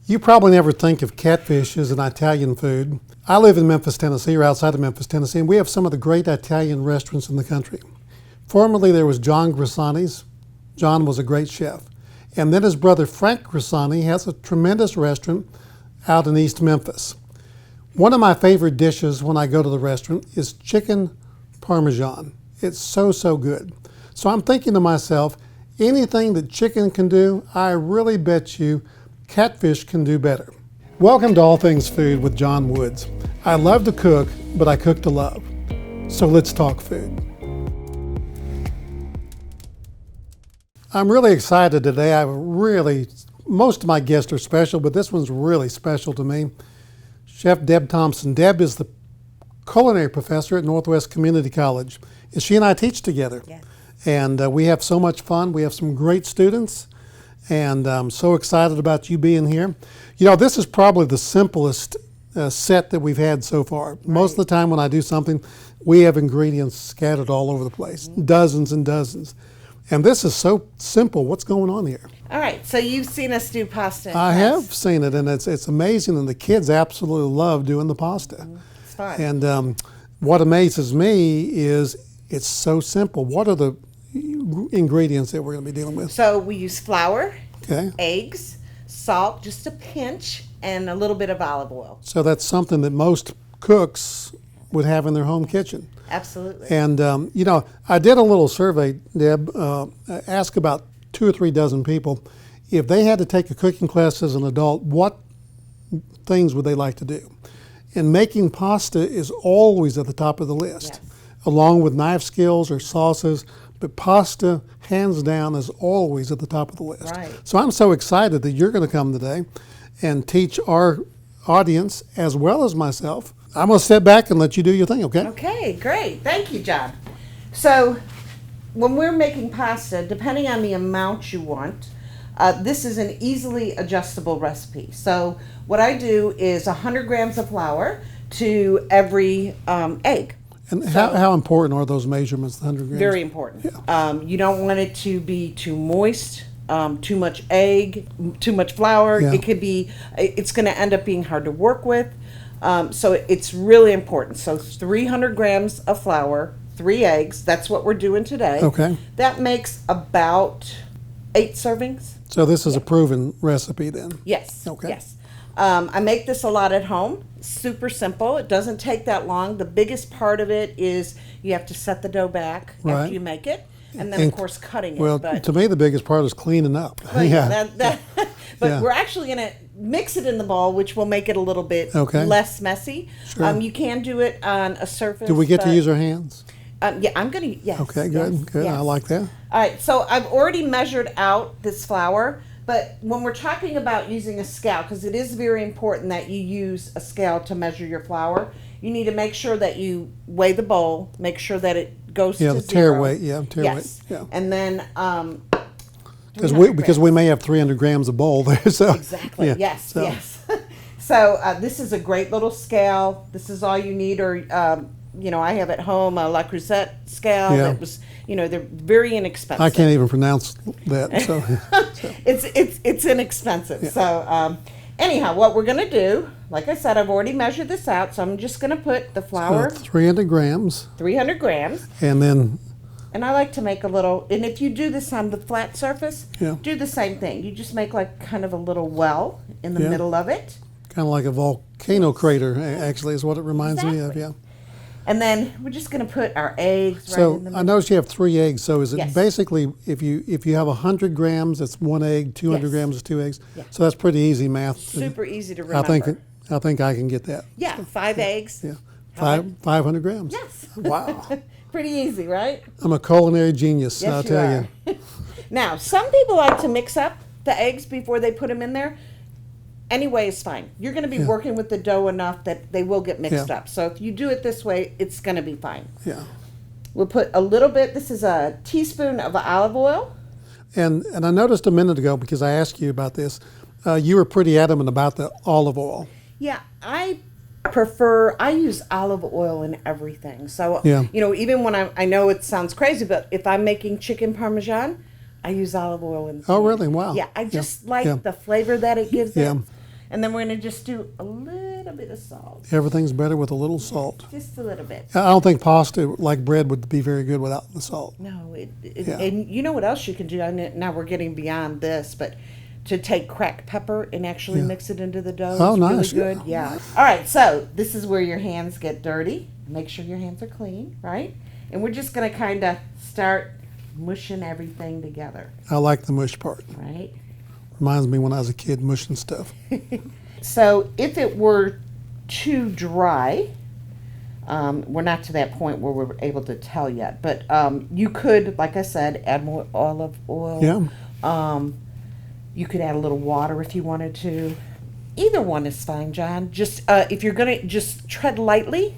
You probably never think of catfish as an Italian food. I live in Memphis, Tennessee, or outside of Memphis, Tennessee, and we have some of the great Italian restaurants in the country. Formerly, there was John Grisani's. John was a great chef. And then his brother Frank Grisani has a tremendous restaurant out in East Memphis. One of my favorite dishes when I go to the restaurant is chicken parmesan. It's so, so good. So I'm thinking to myself, anything that chicken can do, I really bet you catfish can do better. Welcome to All Things Food with John Woods. I love to cook, but I cook to love. So let's talk food. I'm really excited today. Most of my guests are special, but this one's really special to me. Chef Deb Thompson. Deb is the culinary professor at Northwest Community College. And she and I teach together. Yes. And we have so much fun. We have some great students. And I'm so excited about you being here. You know, this is probably the simplest set that we've had so far. Right. Most of the time when I do something, we have ingredients scattered all over the place, dozens and dozens. And this is so simple. What's going on here? All right, so you've seen us do pasta. I have seen it, and it's amazing, and the kids absolutely love doing the pasta. It's fun. And what amazes me is it's so simple. What are the ingredients that we're going to be dealing with? So we use flour, okay, eggs, salt, just a pinch, and a little bit of olive oil. So that's something that most cooks would have in their home kitchen. Absolutely. And, you know, I did a little survey, Deb, ask about 2 or 3 dozen people if they had to take a cooking class as an adult, what things would they like to do? And making pasta is always at the top of the list, yes, along with knife skills or sauces. But pasta, hands down, is always at the top of the list. Right. So I'm so excited that you're going to come today and teach our audience as well as myself. I'm going to step back and let you do your thing, okay? Okay, great. Thank you, John. So when we're making pasta, depending on the amount you want, this is an easily adjustable recipe. So what I do is 100 grams of flour to every egg. And how important are those measurements, the 100 grams? Very important. Yeah. You don't want it to be too moist, too much egg, too much flour. Yeah. It's going to end up being hard to work with. So it's really important. So 300 grams of flour, 3 eggs, that's what we're doing today. Okay. That makes about 8 servings. So this is a proven recipe then? Yes. Okay. Yes. I make this a lot at home. Super simple. It doesn't take that long. The biggest part of it is you have to set the dough back Right. after you make it, and then of course cutting it. Well, to me the biggest part is cleaning up. Yeah. But Yeah. we're actually going to mix it in the bowl, which will make it a little bit Okay. less messy. Sure. You can do it on a surface. Do we get to use our hands? Yeah, I'm going to. Yes. Okay, good, yes, good. yes. I like that. All right, so I've already measured out this flour, but when we're talking about using a scale, because it is very important that you use a scale to measure your flour, you need to make sure that you weigh the bowl, make sure that it goes Yeah, to the tare zero. weight. Yeah, tare Yes. weight. Yeah. And then Because 300 we grams. may have 300 grams of bowl there. So Exactly. yeah, Yes. so- Yes. So this is a great little scale. This is all you need, or I have at home a La Creuset scale. Yeah. That was, they're very inexpensive. I can't even pronounce that. So, It's inexpensive. Yeah. So anyhow, what we're gonna do, like I said, I've already measured this out, so I'm just gonna put the flour, 300 grams, 300 grams, and then and I like to make a little. And if you do this on the flat surface, Yeah. do the same thing. You just make like kind of a little well in the Yeah. middle of it, kind of like a volcano crater. Actually, is what it reminds me of. Exactly. Yeah. and then we're just gonna put our eggs right So in the I middle. noticed you have 3 eggs. So is it Yes. basically if you have 100 grams, it's 1 egg. 200 Yes. grams is 2 eggs. Yeah. So that's pretty easy math. Super easy to I remember. think I can get that. Yeah, 5 eggs. Yeah. How 500 grams. Yes. Wow. Pretty easy, right? I'm a culinary genius, Yes, I'll you tell are. you. Now, some people like to mix up the eggs before they put them in there. Anyway, it's fine. You're going to be Yeah. working with the dough enough that they will get mixed Yeah. up. So if you do it this way, it's going to be fine. Yeah. We'll put a little bit, this is a teaspoon of olive oil. And I noticed a minute ago, because I asked you about this, you were pretty adamant about the olive oil. Yeah, I use olive oil in everything. So, Yeah. even when I know it sounds crazy, but if I'm making chicken parmesan, I use olive oil in. Oh, really? Wow. Yeah, I just Yeah. like Yeah. the flavor that it gives Yeah. it. And then we're going to just do a little bit of salt. Everything's better with a little salt. Just a little bit. I don't think pasta, like bread, would be very good without the salt. No, Yeah. and you know what else you can do? Now we're getting beyond this, but to take cracked pepper and actually mix it into the dough Oh, is nice. really good. Yeah. All right, so this is where your hands get dirty. Make sure your hands are clean, right? And we're just going to kind of start mushing everything together, I like the mush part. right? Reminds me when I was a kid mushing stuff. So if it were too dry, we're not to that point where we're able to tell yet, but you could, like I said, add more olive oil. Yeah. You could add a little water if you wanted to. Either one is fine, John. Just if you're gonna just tread lightly,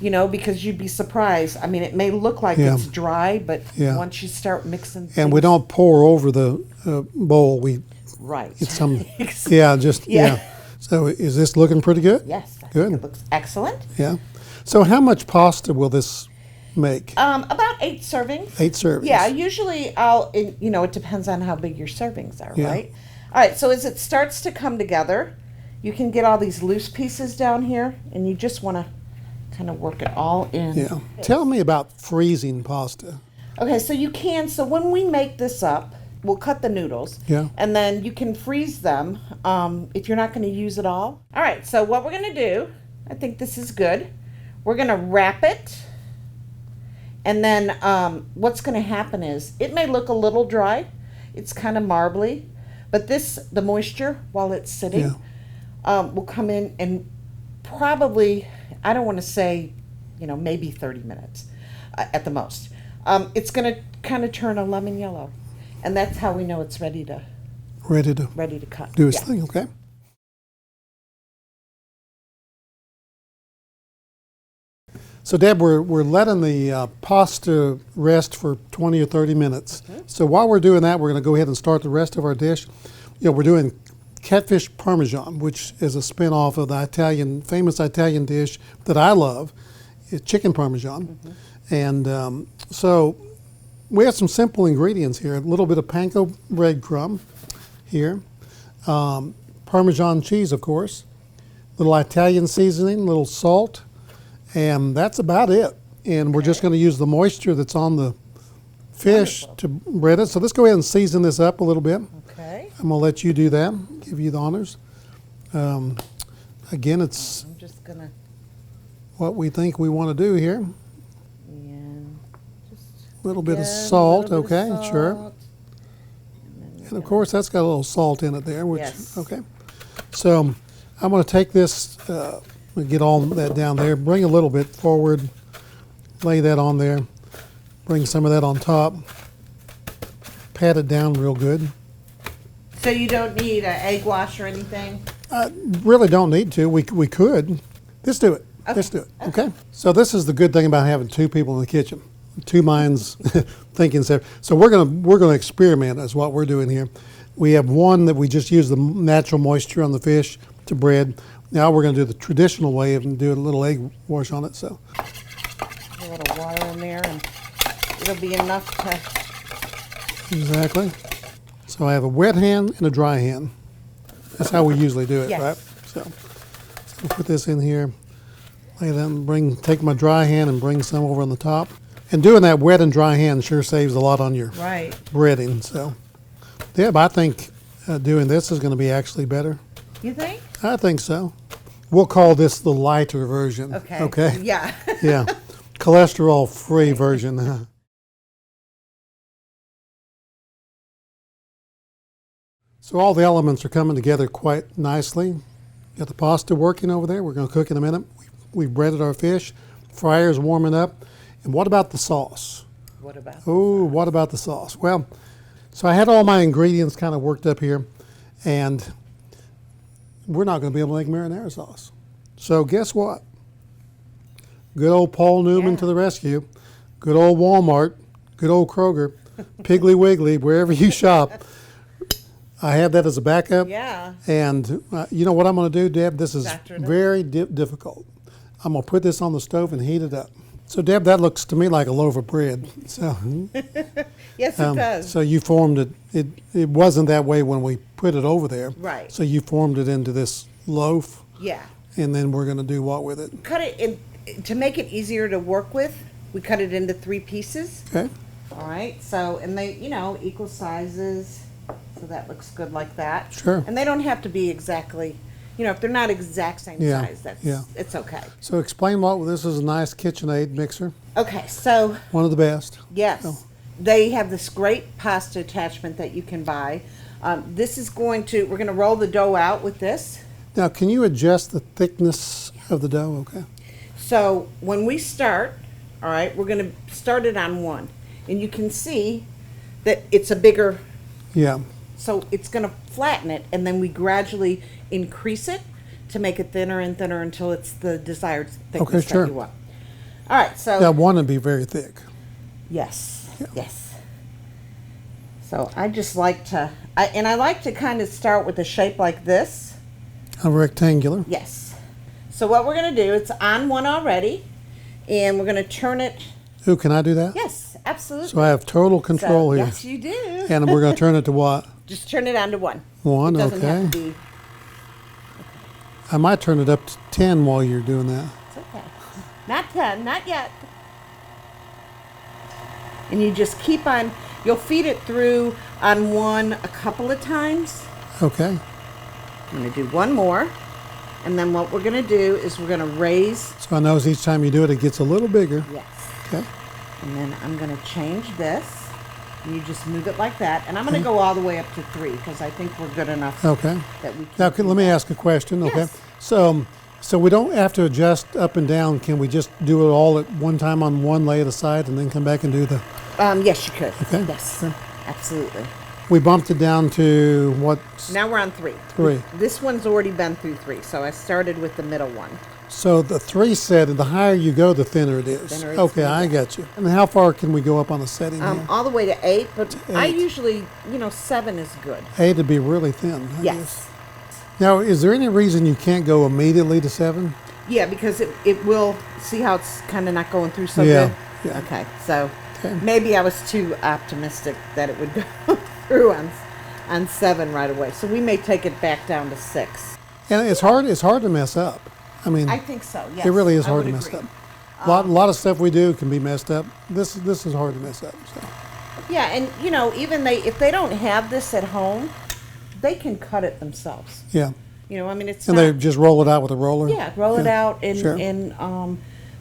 because you'd be surprised. I mean, it may look like Yeah. it's dry, but Yeah. once you start mixing, And we things- don't pour over the bowl. We right. get some, yeah. So is this looking pretty good? Yes, I Good. think it looks excellent. Yeah. So how much pasta will this make? About 8 servings. 8 servings. Yeah, usually it depends on how big your servings are, Yeah. right? All right, so as it starts to come together, you can get all these loose pieces down here, and you just want to kind of work it all in. Yeah. Tell me about freezing pasta. Okay, so you can, so when we make this up, we'll cut the noodles. Yeah. And then you can freeze them if you're not going to use it all. All right, so what we're going to do, I think this is good. We're going to wrap it. And then what's going to happen is it may look a little dry. It's kind of marbly. But the moisture, while it's sitting, will come in and probably, I don't want to say, maybe 30 minutes at the most. It's going to kind of turn a lemon yellow. And that's how we know it's ready to cut. Do its thing, okay? So Deb, we're letting the pasta rest for 20 or 30 minutes. So while we're doing that, we're going to go ahead and start the rest of our dish. We're doing Catfish Parmesan, which is a spin-off of the famous Italian dish that I love, Chicken Parmesan. And so we have some simple ingredients here. A little bit of panko breadcrumb here. Parmesan cheese, of course. Little Italian seasoning, a little salt. And that's about it. And we're just going to use the moisture that's on the fish to bread it. So let's go ahead and season this up a little bit. Okay. I'm going to let you do that, give you the honors. Again, it's I'm just going to, what we think we want to do here. just A little bit of a salt, little bit of okay, sure. salt. And of course, that's got a little salt in it there, which, Yes. okay. So I'm going to take this, get all that down there, bring a little bit forward, lay that on there, bring some of that on top, pat it down real good. So you don't need an egg wash or anything? Really don't need to. We could. Let's do it. Okay. Let's do it. Okay. So this is the good thing about having 2 people in the kitchen, 2 minds thinking separate. So we're gonna experiment is what we're doing here. We have one that we just use the natural moisture on the fish to bread. Now we're going to do the traditional way of do a little egg wash on it. So A little water in there, and it'll be enough to. exactly. So I have a wet hand and a dry hand. That's how we usually do it, Yes. right? So we'll put this in here. Lay that and take my dry hand and bring some over on the top. And doing that wet and dry hand sure saves a lot on your Right. breading. So, Deb, I think doing this is going to be actually better. You think? I think so. We'll call this the lighter version. Okay. Okay? Yeah. Yeah. Cholesterol-free version. So all the elements are coming together quite nicely. Got the pasta working over there. We're going to cook in a minute. We've breaded our fish. Fryer's warming up. And what about the sauce? What about? Oh, what about the sauce? Well, so I had all my ingredients kind of worked up here, and we're not going to be able to make marinara sauce. So guess what? Good old Paul Newman to the rescue. Good old Walmart. Good old Kroger. Piggly Wiggly, wherever you shop. I have that as a backup. Yeah. And you know what I'm going to do, Deb? This is Doctor it up. very difficult. I'm going to put this on the stove and heat it up. So Deb, that looks to me like a loaf of bread. So, Yes, it does. so you formed it. It wasn't that way when we put it over there. Right. So you formed it into this loaf, Yeah. and then we're going to do what with it? Cut it in to make it easier to work with. We cut it into 3 pieces. Okay. All right. So, and they, equal sizes. So that looks good like that. Sure. And they don't have to be exactly, if they're not exact same Yeah, size, yeah. it's okay. So explain what this is. A nice KitchenAid mixer, Okay. So, one of the best. yes, Oh. they have this great pasta attachment that you can buy. This is we're going to roll the dough out with this. Now, can you adjust the thickness of the dough? Okay. So when we start, all right, we're going to start it on 1. And you can see that it's a bigger, Yeah. so it's going to flatten it, and then we gradually increase it to make it thinner and thinner until it's the desired thickness Okay, sure. that you want. All right, so That one would be very thick. yes, yes. So I just like to, I like to kind of start with a shape like this. A rectangular. Yes. So what we're going to do, it's on 1 already, and we're going to turn it. Ooh, can I do that? Yes, absolutely. So I have total control So, here. yes, you do. And we're going to turn it to what? Just turn it on to 1. 1, It doesn't okay. have to be. I might turn it up to 10 while you're doing that. It's okay. Not 10, not yet. And you just keep on, you'll feed it through on 1 a couple of times. Okay. I'm going to do 1 more. And then what we're going to do is we're going to raise. So I know each time you do it, it gets a little bigger. Yes. Okay. And then I'm going to change this. And you just move it like that. And I'm going to go all the way up to 3 because I think we're good enough Okay. that we can. Now, let me ask a question. Okay. Yes. So we don't have to adjust up and down. Can we just do it all at one time on one, lay it aside, and then come back and do the? Yes, you could. Okay. Yes. Sure. Absolutely. We bumped it down to what? Now we're on 3. 3. This one's already been through 3, so I started with the middle one. So the 3 set, and the higher you go, the thinner it is. Thinner it's Okay, gonna I get. got you. And how far can we go up on the setting here? All the way to 8, but I 8. usually, 7 is good. 8 would be really thin. I guess. Yes. Now, is there any reason you can't go immediately to 7? Yeah, because it will, see how it's kind of not going through so Yeah, good? yeah. Okay, so Okay. maybe I was too optimistic that it would go through on 7 right away. So we may take it back down to 6. And it's hard to mess up. I mean, I think so, yes. it really is I hard would to mess agree. up. A lot of stuff we do can be messed up. This is hard to mess up. So. Yeah, and even if they don't have this at home, they can cut it themselves. Yeah. It's And not, they just roll it out with a roller? yeah, roll it out and Sure.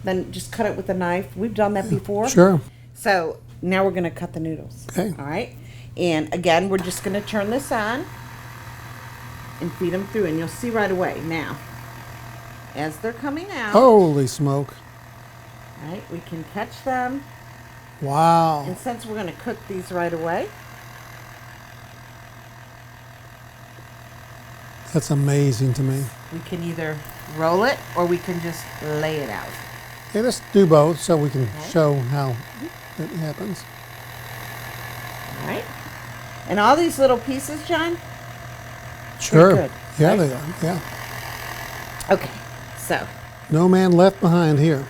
then just cut it with a knife. We've done that before. Sure. So now we're going to cut the noodles. Okay. All right. And again, we're just going to turn this on and feed them through. And you'll see right away now, as they're coming out, Holy smoke. right, we can catch them. Wow. And since we're going to cook these right away, That's amazing to me. we can either roll it or we can just lay it out. Okay, let's do both so we can Okay. show how it happens. All right. And all these little pieces, John? Sure. good, Yeah, right? they are. Yeah. Okay. So, No man left behind here.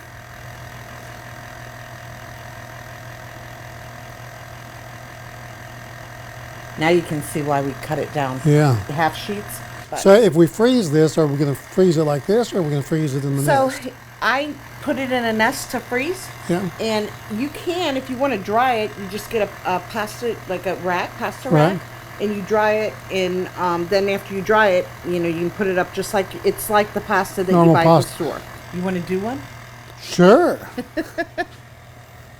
now you can see why we cut it down Yeah. half sheets. But- So if we freeze this, are we going to freeze it like this, or are we going to freeze it in the So nest? I put it in a nest to freeze, Yeah. and you can, if you want to dry it, you just get a pasta, like a pasta Right. rack, and you dry it. And then after you dry it, you can put it up just like it's like the pasta that Normal you buy pasta. at the store. You want to do one? Sure.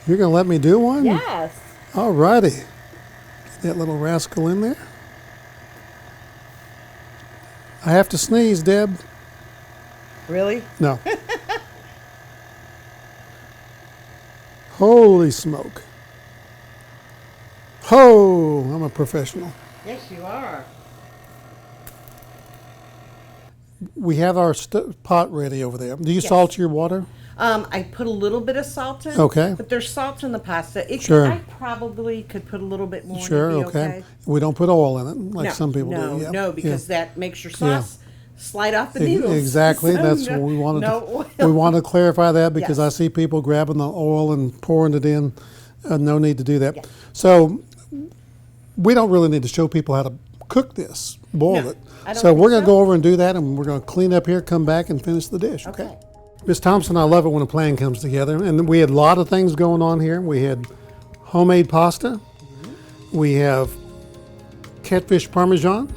You're going to let me do one? Yes. All righty. Get that little rascal in there. I have to sneeze, Deb. Really? No. Holy smoke. Ho! I'm a professional. Yes, you are. We have our pot ready over there. Do you Yes. salt your water? I put a little bit of salt in. Okay. But there's salt in the pasta. Sure. I probably could put a little bit more. and Sure, it'd be okay. We don't put oil in it like No, some people no, do. Yeah. No, because yeah. that makes your sauce slide off the needles. Exactly. So That's what we wanted. No to, oil. we want to clarify that because Yes. I see people grabbing the oil and pouring it in. No need to do that. Yeah. So we don't really need to show people how to cook this, boil No, it. I don't So think we're going to so. go over and do that, and we're going to clean up here, come back, and finish the dish. Okay. Ms. Thompson, I love it when a plan comes together. And we had a lot of things going on here. We had homemade pasta. We have Catfish Parmesan.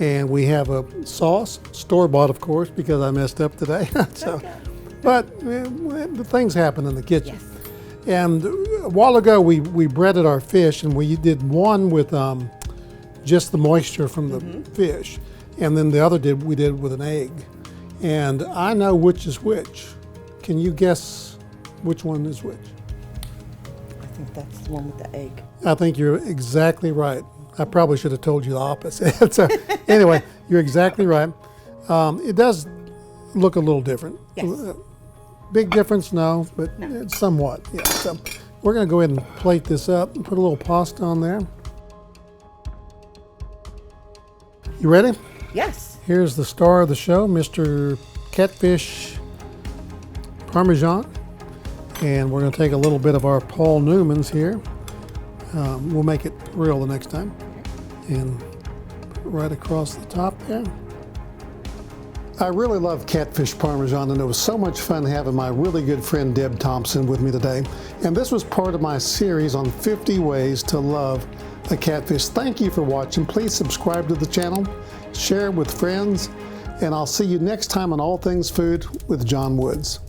And we have a sauce, store-bought, of course, because I messed up today. So, Okay. but the things happen in the kitchen. Yes. And a while ago, we breaded our fish, and we did one with just the moisture from the fish. And then the other we did with an egg. And I know which is which. Can you guess which one is which? I think that's the one with the egg. I think you're exactly right. I probably should have told you the opposite. So anyway, you're exactly right. It does look a little different. Yes. Big difference, no, but No. somewhat. Yeah. So we're going to go ahead and plate this up and put a little pasta on there. You ready? Yes. Here's the star of the show, Mr. Catfish Parmesan. And we're going to take a little bit of our Paul Newman's here. We'll make it real the next time. And right across the top there. I really love Catfish Parmesan, and it was so much fun having my really good friend Deb Thompson with me today. And this was part of my series on 50 ways to love a catfish. Thank you for watching. Please subscribe to the channel, share it with friends, and I'll see you next time on All Things Food with John Woods.